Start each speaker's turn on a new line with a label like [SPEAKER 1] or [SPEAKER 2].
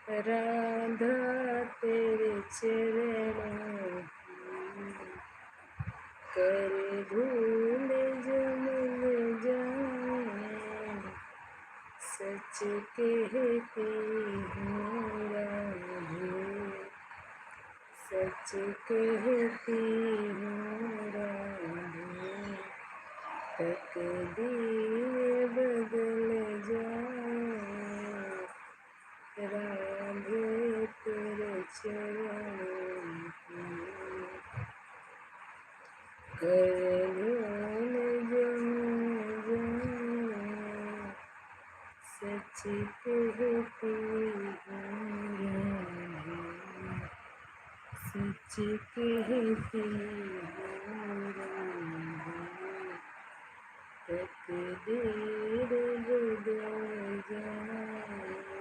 [SPEAKER 1] राधा तेरे चरणों की कर भूल जो मिल जाए, सच कहती हूँ राधे, सच कहती हूँ राधे, तकदीर बदल जाए, राधे तेरे चरणों की कर भूल जो मिल जाए, सच कहती हूँ राधे, सच कहती हूँ, 特别。